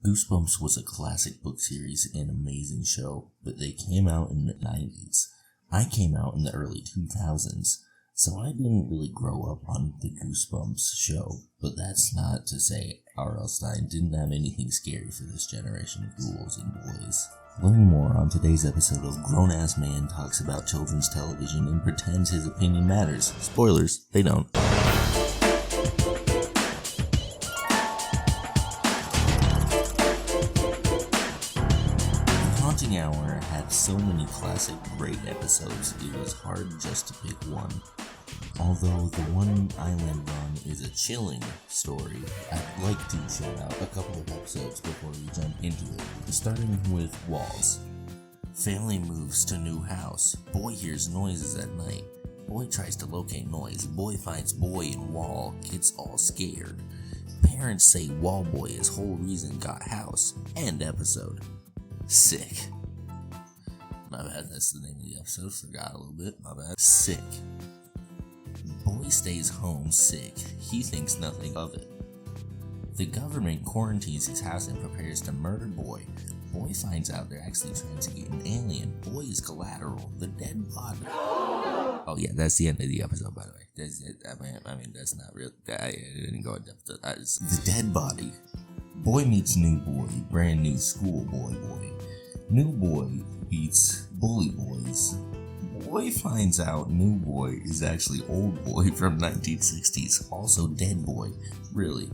Goosebumps was a classic book series and amazing show, but they came out in the 90s. I came out in the early 2000s, so I didn't really grow up on the Goosebumps show, but that's not to say R.L. Stine didn't have anything scary for this generation of ghouls and boys. Learn more on today's episode of Grown-Ass Man Talks About Children's Television and Pretends His Opinion Matters. Spoilers, they don't. Haunting Hour had so many classic great episodes, it was hard just to pick one. Although the one I landed on is a chilling story, I'd like to shout out a couple of episodes before we jump into it. Starting with Walls. Family moves to new house. Boy hears noises at night. Boy tries to locate noise. Boy finds boy in wall. Gets all scared. Parents say wall boy is whole reason got house. End episode. Sick. My bad, that's the name of the episode. Forgot a little bit. My bad. Sick. Boy stays home sick. He thinks nothing of it. The government quarantines his house and prepares to murder Boy. Boy finds out they're actually trying to get an alien. Boy is collateral. The dead body. Oh yeah, that's the end of the episode, by the way. That's it. I mean, that's not real. I didn't go in depth. The dead body. Boy meets new boy. Brand new school boy. New boy beats bully boys. Boy finds out new boy is actually old boy from 1960s, also dead boy. Really.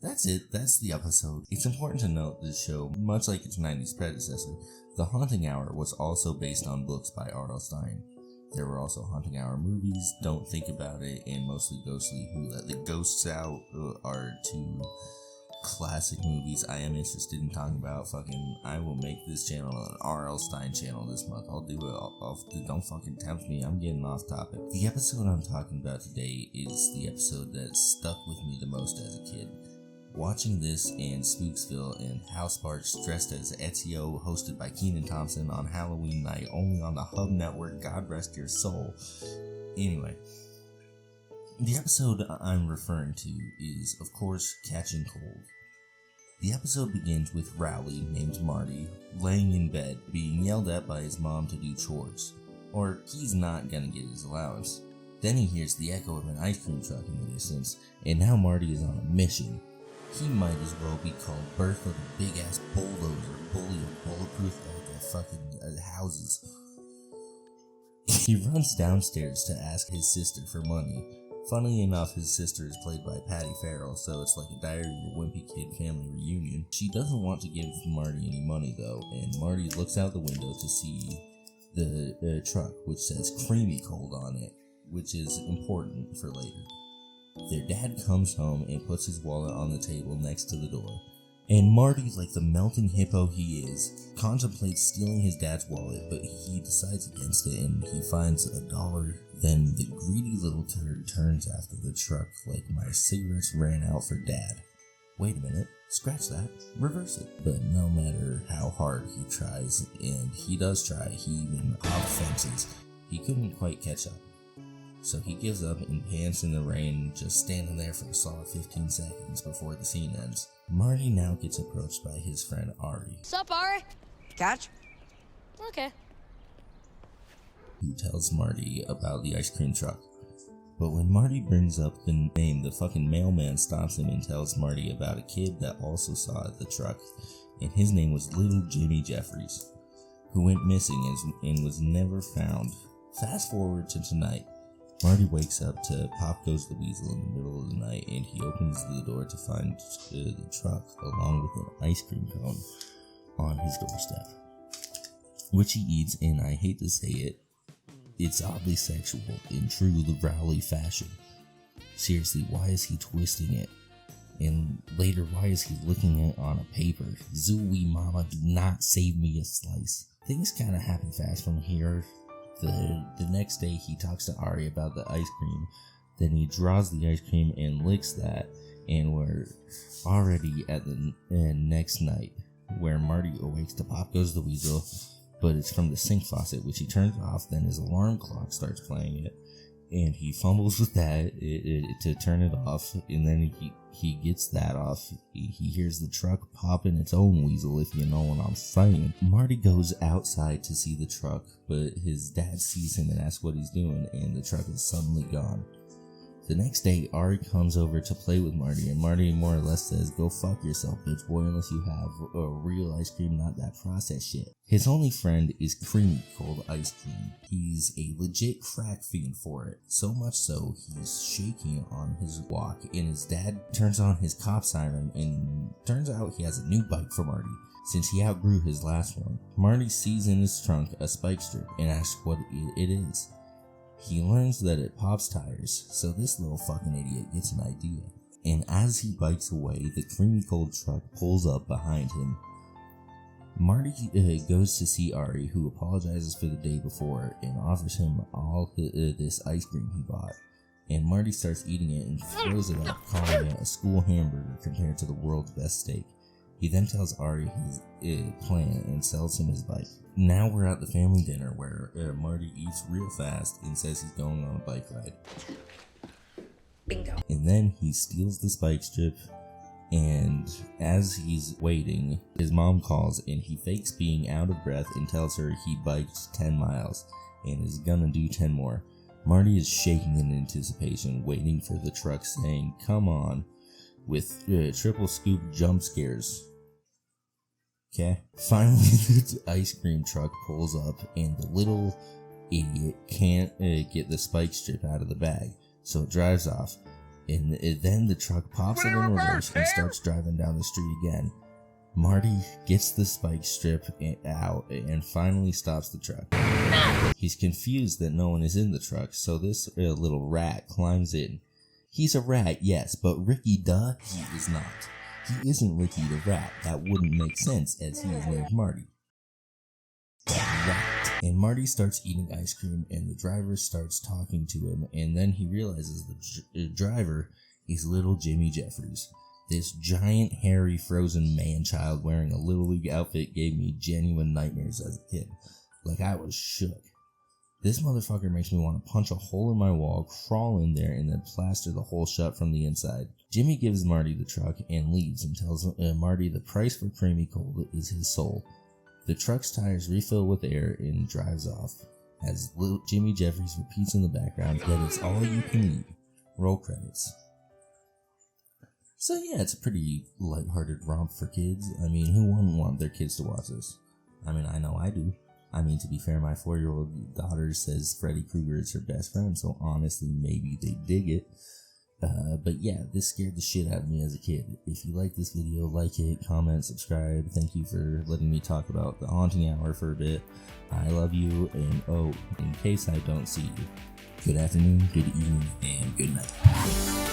That's it, that's the episode. It's important to note this show, much like its 90s predecessor, The Haunting Hour was also based on books by R.L. Stine. There were also Haunting Hour movies, Don't Think About It, and mostly Ghostly, Who Let the Ghosts Out are two classic movies I am interested in talking about. I will make this channel an R.L. Stine channel this month. I'll do it. Don't fucking tempt me. I'm getting off topic. The episode I'm talking about today is the episode that stuck with me the most as a kid. Watching this and Spooksville and House Parks dressed as Ezio, hosted by Kenan Thompson on Halloween night, only on the Hub Network. God rest your soul. Anyway. The episode I'm referring to is, of course, Catching Cold. The episode begins with Rowley, named Marty, laying in bed, being yelled at by his mom to do chores. Or he's not gonna get his allowance. Then he hears the echo of an ice cream truck in the distance, and now Marty is on a mission. He might as well be called Birth of the Big-Ass Bulldozer, bully of bulletproof fucking houses. He runs downstairs to ask his sister for money. Funnily enough, his sister is played by Patty Farrell, so it's like a Diary of a Wimpy Kid family reunion. She doesn't want to give Marty any money though, and Marty looks out the window to see the truck, which says Kreamy Kold on it, which is important for later. Their dad comes home and puts his wallet on the table next to the door. And Marty, like the melting hippo he is, contemplates stealing his dad's wallet, but he decides against it and he finds $1. Then the greedy little turd turns after the truck like my cigarettes ran out for dad. Wait a minute, scratch that, reverse it. But no matter how hard he tries, and he does try, he even hopped fences, he couldn't quite catch up. So he gives up and pants in the rain, just standing there for a solid 15 seconds before the scene ends. Marty now gets approached by his friend Ari. Sup, Ari? Catch? Okay. Who tells Marty about the ice cream truck. But when Marty brings up the name, the fucking mailman stops him and tells Marty about a kid that also saw the truck, and his name was Little Jimmy Jeffries, who went missing and was never found. Fast forward to tonight. Marty wakes up to Pop Goes the Weasel in the middle of the night, and he opens the door to find the truck along with an ice cream cone on his doorstep, which he eats, and I hate to say it, it's oddly sexual in true the Rowley fashion. Seriously, why is he twisting it? And later, why is he licking it on a paper? Zooey mama, do not save me a slice. Things kinda happen fast from here. The next day he talks to Ari about the ice cream, then he draws the ice cream and licks that, and we're already at the next night, where Marty awakes to Pop Goes the Weasel, but it's from the sink faucet, which he turns off, then his alarm clock starts playing it, and he fumbles with that to turn it off, and then he gets that off. He hears the truck popping its own weasel, if you know what I'm saying. Marty goes outside to see the truck, but his dad sees him and asks what he's doing, and the truck is suddenly gone. The next day, Ari comes over to play with Marty, and Marty more or less says, "Go fuck yourself, bitch boy, unless you have a real ice cream, not that processed shit." His only friend is Kreamy Kold Ice Cream. He's a legit crack fiend for it, so much so he's shaking on his walk, and his dad turns on his cop siren, and turns out he has a new bike for Marty, since he outgrew his last one. Marty sees in his trunk a spike strip and asks what it is. He learns that it pops tires, so this little fucking idiot gets an idea. And as he bikes away, the Kreamy Kold truck pulls up behind him. Marty goes to see Ari, who apologizes for the day before and offers him all this ice cream he bought. And Marty starts eating it and throws it up, calling it a school hamburger compared to the world's best steak. He then tells Ari his plan and sells him his bike. Now we're at the family dinner where Marty eats real fast and says he's going on a bike ride. Bingo. And then he steals the spike strip, and as he's waiting, his mom calls and he fakes being out of breath and tells her he biked 10 miles and is gonna do 10 more. Marty is shaking in anticipation, waiting for the truck saying, "Come on," with triple scoop jump scares. Okay. Finally, the ice cream truck pulls up, and the little idiot can't get the spike strip out of the bag, so it drives off. And then the truck pops it in reverse and starts driving down the street again. Marty gets the spike strip out and finally stops the truck. He's confused that no one is in the truck, so this little rat climbs in. He's a rat, yes, but Ricky, he is not. He isn't Ricky the rat. That wouldn't make sense, as he is named Marty. Rat. And Marty starts eating ice cream, and the driver starts talking to him, and then he realizes the driver is little Jimmy Jeffries. This giant, hairy, frozen man-child wearing a Little League outfit gave me genuine nightmares as a kid. Like, I was shook. This motherfucker makes me want to punch a hole in my wall, crawl in there, and then plaster the hole shut from the inside. Jimmy gives Marty the truck and leaves and tells Marty the price for Kreamy Kold is his soul. The truck's tires refill with air and drives off, as little Jimmy Jeffries repeats in the background that it's all you can eat. Roll credits. So yeah, it's a pretty lighthearted romp for kids. I mean, who wouldn't want their kids to watch this? I mean, I know I do. I mean, to be fair, my 4-year-old daughter says Freddy Krueger is her best friend, so honestly, maybe they dig it. But yeah, this scared the shit out of me as a kid. If you like this video, like it, comment, subscribe. Thank you for letting me talk about the Haunting Hour for a bit. I love you, and oh, in case I don't see you, good afternoon, good evening, and good night.